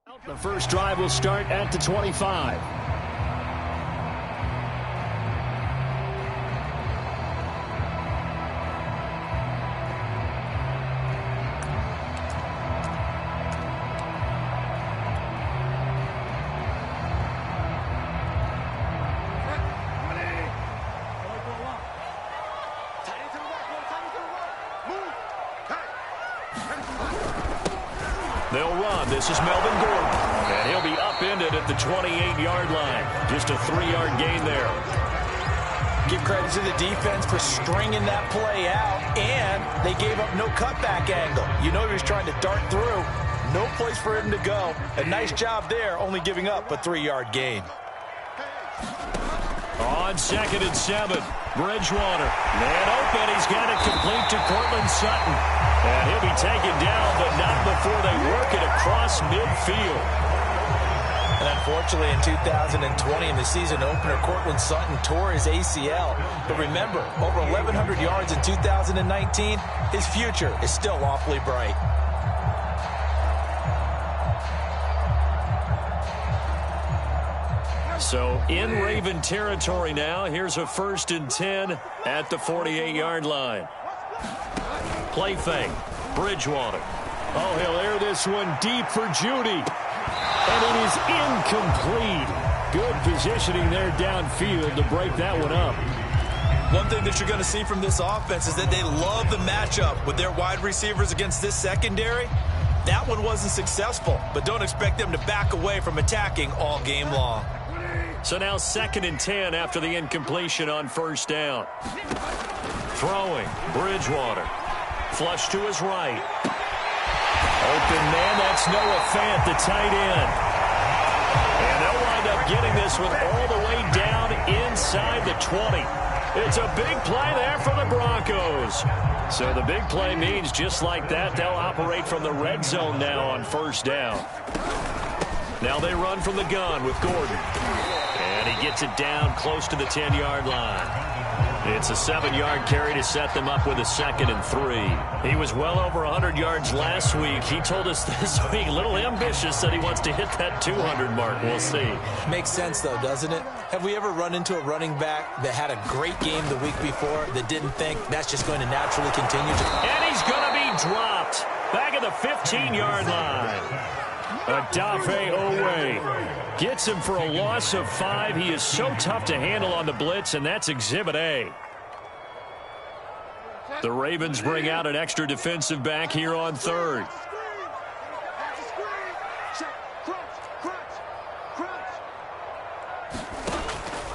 The first drive will start at the 25. They'll run. This is Melvin Gordon. And he'll be upended at the 28-yard line. Just a 3-yard gain there. Give credit to the defense for stringing that play out, and they gave up no cutback angle. You know he was trying to dart through. No place for him to go. A nice job there, only giving up a 3-yard gain. On 2nd and 7, Bridgewater. Man open. He's got it complete to Cortland Sutton. And he'll be taken down, but not before they work it across midfield. And unfortunately, in 2020, in the season opener, Cortland Sutton tore his ACL. But remember, over 1,100 yards in 2019, his future is still awfully bright. So in Raven territory now. Here's a 1st and 10 at the 48-yard line. Play fake. Bridgewater. Oh, he'll air this one deep for Judy. And it is incomplete. Good positioning there downfield to break that one up. One thing that you're going to see from this offense is that they love the matchup with their wide receivers against this secondary. That one wasn't successful, but don't expect them to back away from attacking all game long. So now 2nd and 10 after the incompletion on 1st down. Throwing. Bridgewater. Flush to his right. Open man, that's Noah Fant, the tight end. And they'll wind up getting this one all the way down inside the 20. It's a big play there for the Broncos. So the big play means just like that, they'll operate from the red zone now on 1st down. Now they run from the gun with Gordon. And he gets it down close to the 10-yard line. It's a 7-yard carry to set them up with a 2nd and 3. He was well over 100 yards last week. He told us this week, a little ambitious, that he wants to hit that 200 mark. We'll see. Makes sense, though, doesn't it? Have we ever run into a running back that had a great game the week before that didn't think that's just going to naturally continue? And he's going to be dropped back at the 15-yard line. Adafe Owe gets him for a loss of 5. He is so tough to handle on the blitz, and that's Exhibit A. The Ravens bring out an extra defensive back here on 3rd.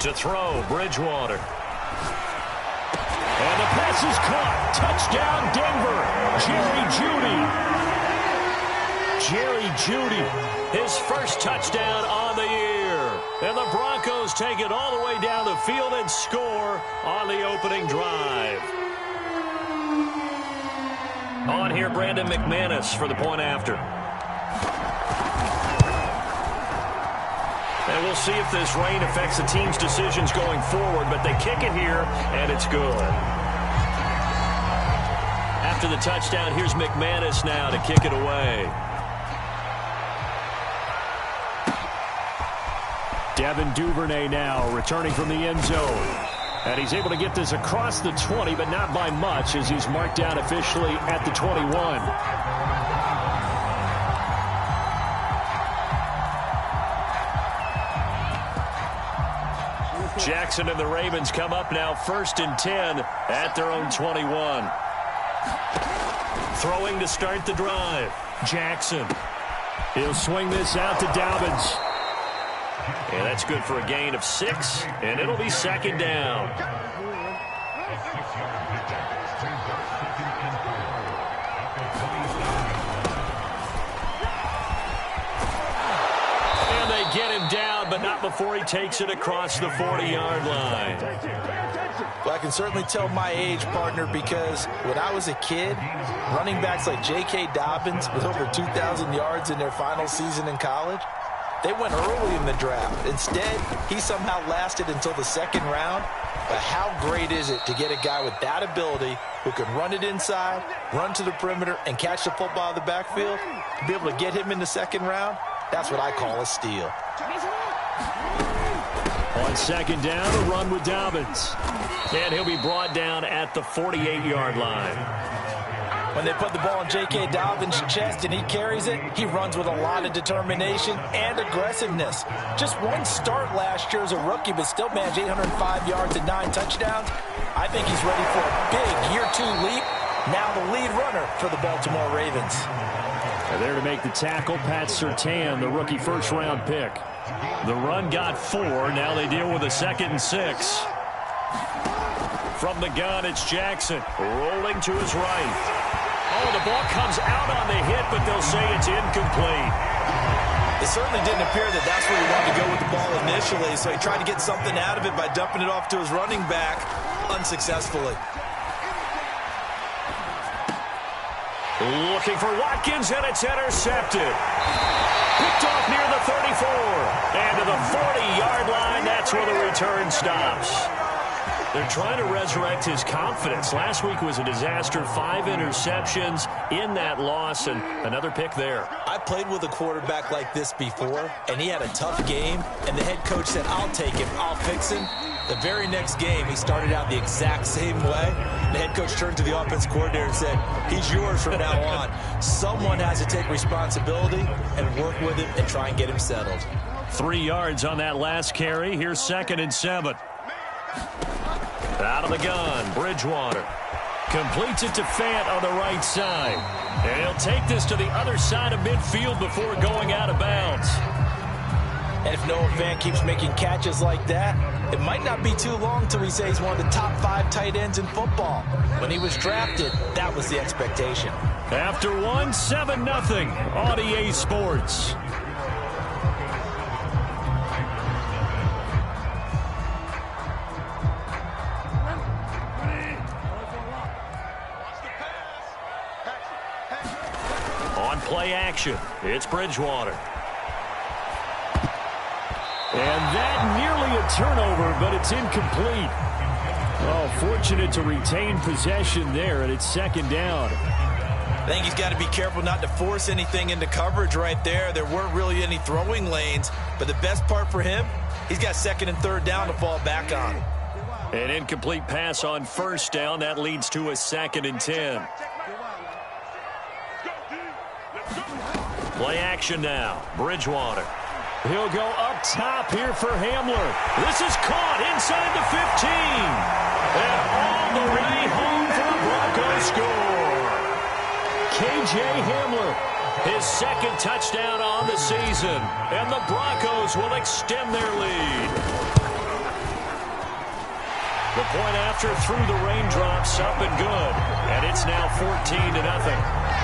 To throw, Bridgewater. And the pass is caught. Touchdown, Denver. Jerry Jeudy, his first touchdown on the year. And the Broncos take it all the way down the field and score on the opening drive. On here, Brandon McManus for the point after. And we'll see if this rain affects the team's decisions going forward, but they kick it here, and it's good. After the touchdown, here's McManus now to kick it away. Devin Duvernay now returning from the end zone. And he's able to get this across the 20, but not by much, as he's marked down officially at the 21. Jackson and the Ravens come up now 1st and 10 at their own 21. Throwing to start the drive. Jackson. He'll swing this out to Dobbins. And that's good for a gain of 6, and it'll be 2nd down. And they get him down, but not before he takes it across the 40-yard line. Well, I can certainly tell my age, partner, because when I was a kid, running backs like J.K. Dobbins with over 2,000 yards in their final season in college, they went early in the draft. Instead, he somehow lasted until the 2nd round. But how great is it to get a guy with that ability who can run it inside, run to the perimeter, and catch the football in the backfield? To be able to get him in the 2nd round, That's what I call a steal. On second down, a run with Dobbins. And he'll be brought down at the 48-yard line. When they put the ball in J.K. Dobbins' chest and he carries it, he runs with a lot of determination and aggressiveness. Just one start last year as a rookie, but still managed 805 yards and 9 touchdowns. I think he's ready for a big year-2 leap. Now the lead runner for the Baltimore Ravens. And there to make the tackle, Pat Surtain, the rookie first-round pick. The run got 4. Now they deal with a 2nd and 6. From the gun, it's Jackson rolling to his right. Oh, the ball comes out on the hit, but they'll say it's incomplete. It certainly didn't appear that that's where he wanted to go with the ball initially, so he tried to get something out of it by dumping it off to his running back unsuccessfully. Looking for Watkins, and it's intercepted. Picked off near the 34. And to the 40-yard line, that's where the return stops. They're trying to resurrect his confidence. Last week was a disaster. 5 interceptions in that loss, and another pick there. I played with a quarterback like this before, and he had a tough game, and the head coach said, I'll take him, I'll fix him. The very next game, he started out the exact same way. The head coach turned to the offense coordinator and said, he's yours from now on. Someone has to take responsibility and work with him and try and get him settled. 3 yards on that last carry. Here's 2nd and 7. Out of the gun, Bridgewater. Completes it to Fant on the right side. And he'll take this to the other side of midfield before going out of bounds. And if Noah Fant keeps making catches like that, it might not be too long till we say he's one of the top 5 tight ends in football. When he was drafted, that was the expectation. After 1, 7-0 on EA Sports. On play action, it's Bridgewater. And that nearly a turnover, but it's incomplete. Oh, fortunate to retain possession there, and it's 2nd down. I think he's got to be careful not to force anything into coverage right there. There weren't really any throwing lanes, but the best part for him, he's got 2nd and 3rd down to fall back on. An incomplete pass on 1st down. That leads to a 2nd and 10. Play action now. Bridgewater. He'll go up top here for Hamler. This is caught inside the 15. And all the way home for the Broncos score. K.J. Hamler, his 2nd touchdown on the season. And the Broncos will extend their lead. The point after through the raindrops, up and good. And it's now 14-0.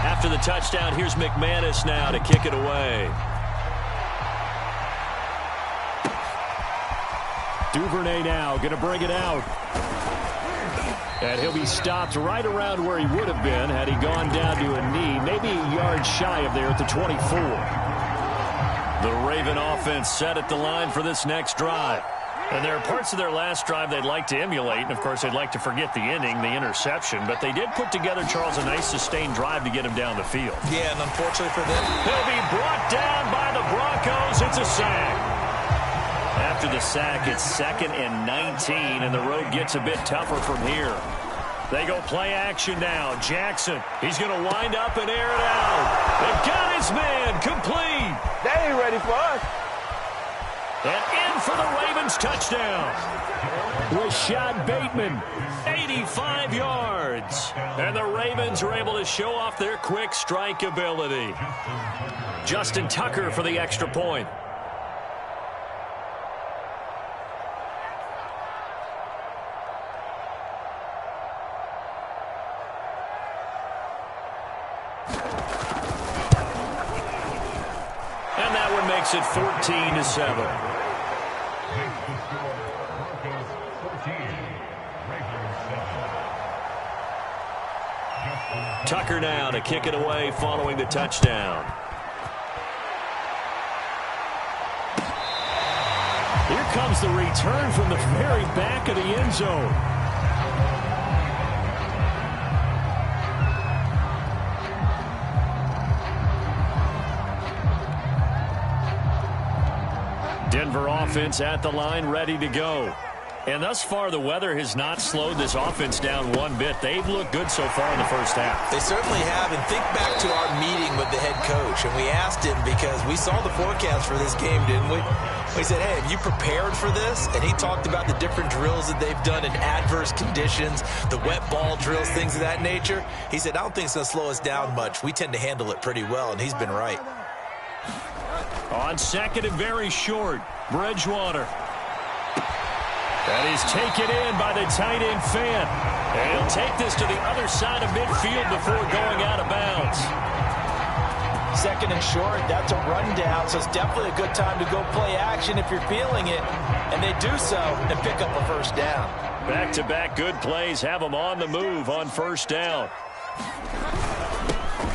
After the touchdown, here's McManus now to kick it away. Duvernay now going to bring it out. And he'll be stopped right around where he would have been had he gone down to a knee, maybe a yard shy of there at the 24. The Raven offense set at the line for this next drive. And there are parts of their last drive they'd like to emulate, and of course they'd like to forget the inning, the interception, but they did put together, Charles, a nice sustained drive to get him down the field. Yeah, and unfortunately for them, he'll be brought down by the Broncos. It's a sack. After the sack, it's 2nd and 19, and the road gets a bit tougher from here. They go play action now. Jackson, he's going to wind up and air it out. They've got his man complete. They ain't ready for us. And in for the Ravens touchdown. Rashad Bateman, 85 yards. And the Ravens are able to show off their quick strike ability. Justin Tucker for the extra point. And that one makes it 14-7. Tucker now to kick it away following the touchdown. Here comes the return from the very back of the end zone. Denver offense at the line, ready to go. And thus far, the weather has not slowed this offense down one bit. They've looked good so far in the first half. They certainly have. And think back to our meeting with the head coach. And we asked him, because we saw the forecast for this game, didn't we? We said, hey, have you prepared for this? And he talked about the different drills that they've done in adverse conditions, the wet ball drills, things of that nature. He said, I don't think it's going to slow us down much. We tend to handle it pretty well, and he's been right. On second and very short, Bridgewater. And he's taken in by the tight end Fant. And he'll take this to the other side of midfield before going out of bounds. Second and short, that's a rundown, so it's definitely a good time to go play action if you're feeling it. And they do so and pick up a first down. Back-to-back good plays have them on the move on first down.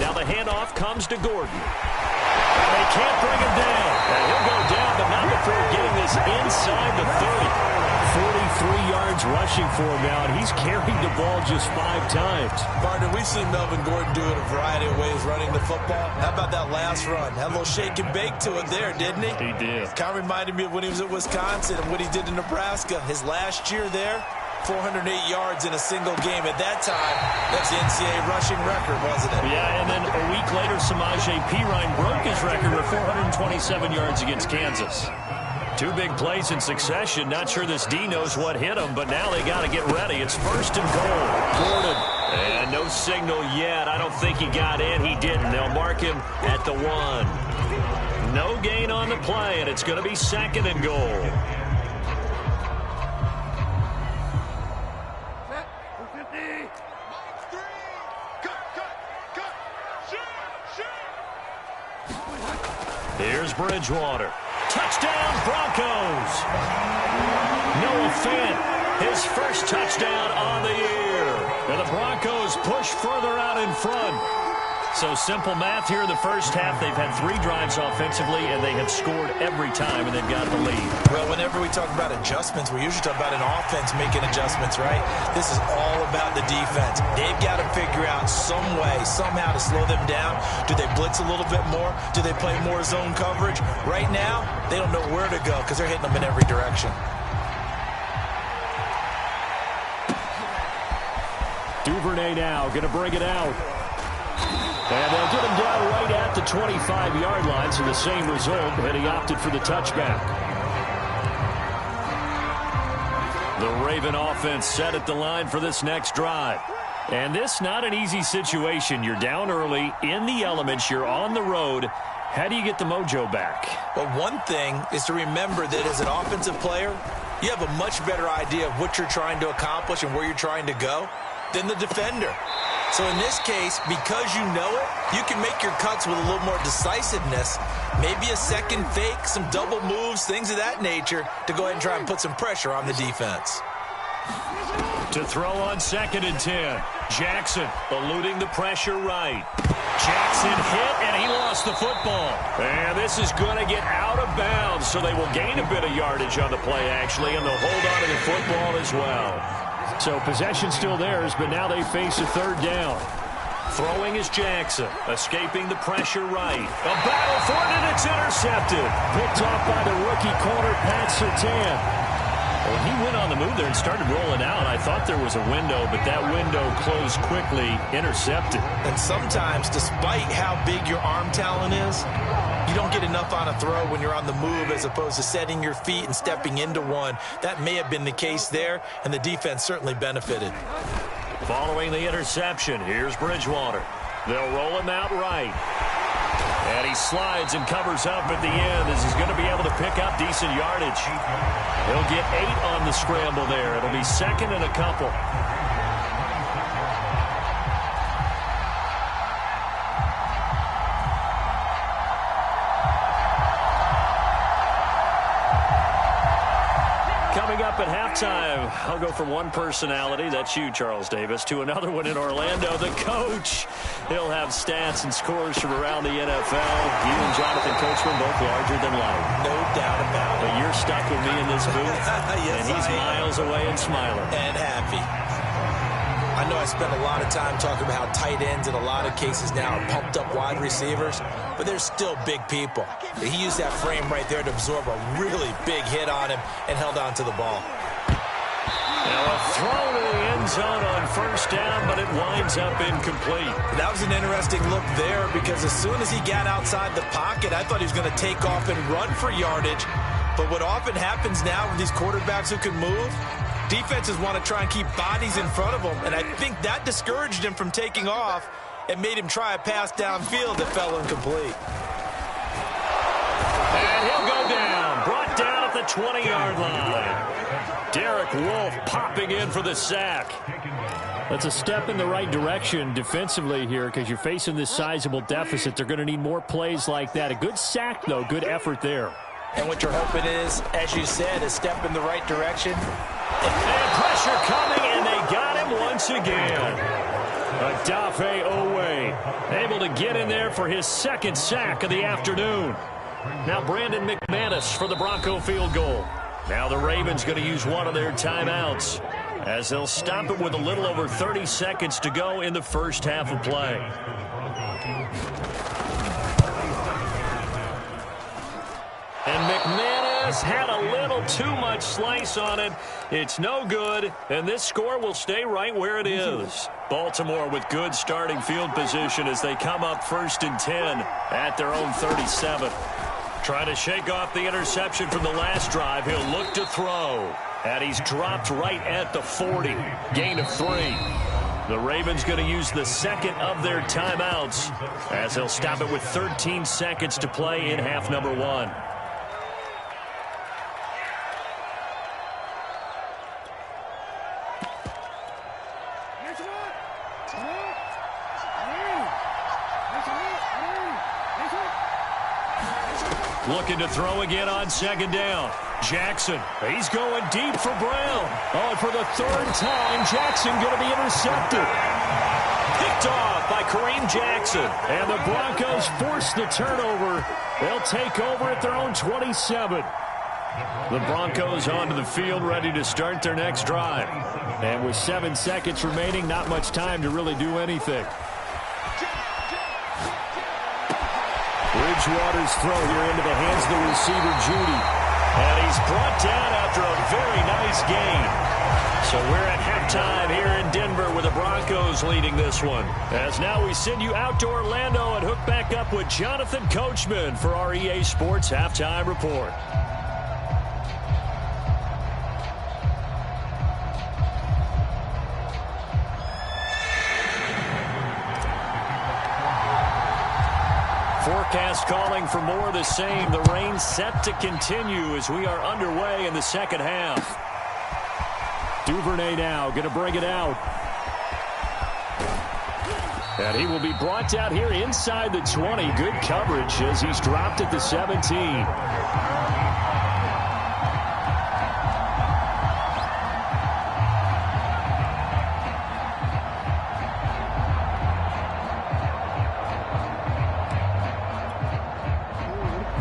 Now the handoff comes to Gordon. And they can't bring him down. And he'll go down, but not before getting this inside the 30. 43 yards rushing for him now, and he's carried the ball just 5 times. Partner, we've seen Melvin Gordon do it a variety of ways running the football. How about that last run? Had a little shake and bake to it there, didn't he? He did. Kind of reminded me of when he was at Wisconsin and what he did in Nebraska. His last year there, 408 yards in a single game. At that time, that's the NCAA rushing record, wasn't it? Yeah, and then a week later, Samaje Perine broke his record with 427 yards against Kansas. 2 big plays in succession. Not sure this D knows what hit him, but now they got to get ready. It's first and goal. Gordon. And no signal yet. I don't think he got in. He didn't. They'll mark him at the 1. No gain on the play, and it's going to be second and goal. Here's Bridgewater. Touchdown, Broncos. Noah Fant, his first touchdown on the year. And the Broncos push further out in front. So simple math here in the first half. They've had 3 drives offensively, and they have scored every time, and they've got the lead. Well, whenever we talk about adjustments, we usually talk about an offense making adjustments, right? This is all about the defense. They've got to figure out some way, somehow to slow them down. Do they blitz a little bit more? Do they play more zone coverage? Right now, they don't know where to go because they're hitting them in every direction. Duvernay now going to bring it out. And they'll get him down right at the 25-yard line, so the same result, and he opted for the touchback. The Raven offense set at the line for this next drive. And this not an easy situation. You're down early, in the elements, you're on the road. How do you get the mojo back? Well, one thing is to remember that as an offensive player, you have a much better idea of what you're trying to accomplish and where you're trying to go than the defender. So in this case, because you know it, you can make your cuts with a little more decisiveness. Maybe a second fake, some double moves, things of that nature to go ahead and try and put some pressure on the defense. To throw on second and 10. Jackson eluding the pressure right. Jackson hit, and he lost the football. And this is going to get out of bounds, so they will gain a bit of yardage on the play, actually, and they'll hold on to the football as well. So possession still theirs, but now they face a third down. Throwing is Jackson, escaping the pressure right. A battle for it, and it's intercepted. Picked off by the rookie corner, Pat Surtain. When he went on the move there and started rolling out, I thought there was a window, but that window closed quickly, intercepted. And sometimes, despite how big your arm talent is, you don't get enough on a throw when you're on the move as opposed to setting your feet and stepping into one. That may have been the case there, and the defense certainly benefited. Following the interception, here's Bridgewater. They'll roll him out right. And he slides and covers up at the end as he's going to be able to pick up decent yardage. He'll get 8 on the scramble there. It'll be second and a couple. Coming up at halftime, I'll go from one personality, that's you, Charles Davis, to another one in Orlando, the coach. He'll have stats and scores from around the NFL. You and Jonathan Coachman both larger than life. No doubt about it. But you're stuck with me in this booth, yes, and he's miles away and smiling. And happy. I know I spent a lot of time talking about how tight ends in a lot of cases now are pumped up wide receivers. but they're still big people. He used that frame right there to absorb a really big hit on him and held on to the ball. Now a throw to the end zone on first down, but it winds up incomplete. That was an interesting look there because as soon as he got outside the pocket, I thought he was going to take off and run for yardage. But what often happens now with these quarterbacks who can move, defenses want to try and keep bodies in front of them, and I think that discouraged him from taking off and made him try a pass downfield that fell incomplete. And he'll go down, brought down at the 20-yard line. Derek Wolfe popping in for the sack. That's a step in the right direction defensively here because you're facing this sizable deficit. They're going to need more plays like that. A good sack, though. Good effort there. And what you're hoping is, as you said, a step in the right direction. And pressure coming, and they got him once again. Odafe Owe able to get in there for his second sack of the afternoon. Now Brandon McManus for the Bronco field goal. Now the Ravens going to use one of their timeouts as they'll stop it with a little over 30 seconds to go in the first half of play. And McManus had a little too much slice on it. It's no good, and this score will stay right where it is. Baltimore with good starting field position as they come up 1st and 10 at their own 37. Trying to shake off the interception from the last drive. He'll look to throw. And he's dropped right at the 40. Gain of 3. The Ravens going to use the second of their timeouts as they'll stop it with 13 seconds to play in half number 1. Looking to throw again on second down. Jackson, he's going deep for Brown. Oh, and for the third time, Jackson going to be intercepted. Picked off by Kareem Jackson. And the Broncos force the turnover. They'll take over at their own 27. The Broncos onto the field ready to start their next drive. And with 7 seconds remaining, not much time to really do anything. Bridgewater's throw here into the hands of the receiver, Judy. And he's brought down after a very nice gain. So we're at halftime here in Denver with the Broncos leading this one. As now we send you out to Orlando and hook back up with Jonathan Coachman for our EA Sports Halftime Report. Forecast calling for more of the same. The rain set to continue as we are underway in the second half. Duvernay now going to bring it out. And he will be brought out here inside the 20. Good coverage as he's dropped at the 17.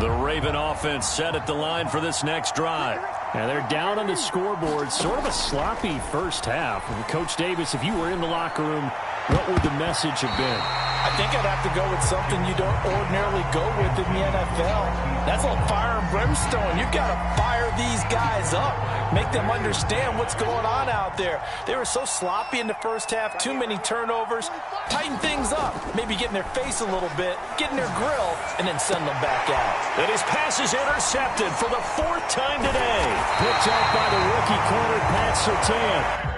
The Raven offense set at the line for this next drive. And they're down on the scoreboard. Sort of a sloppy first half. And Coach Davis, if you were in the locker room, what would the message have been? I think I'd have to go with something you don't ordinarily go with in the NFL. That's a fire and brimstone. You've got to fire these guys up. Make them understand what's going on out there. They were so sloppy in the first half. Too many turnovers. Tighten things up. Maybe get in their face a little bit. Get in their grill. And then send them back out. And his pass is intercepted for the 4th time today. Picked up by the rookie corner, Pat Surtain.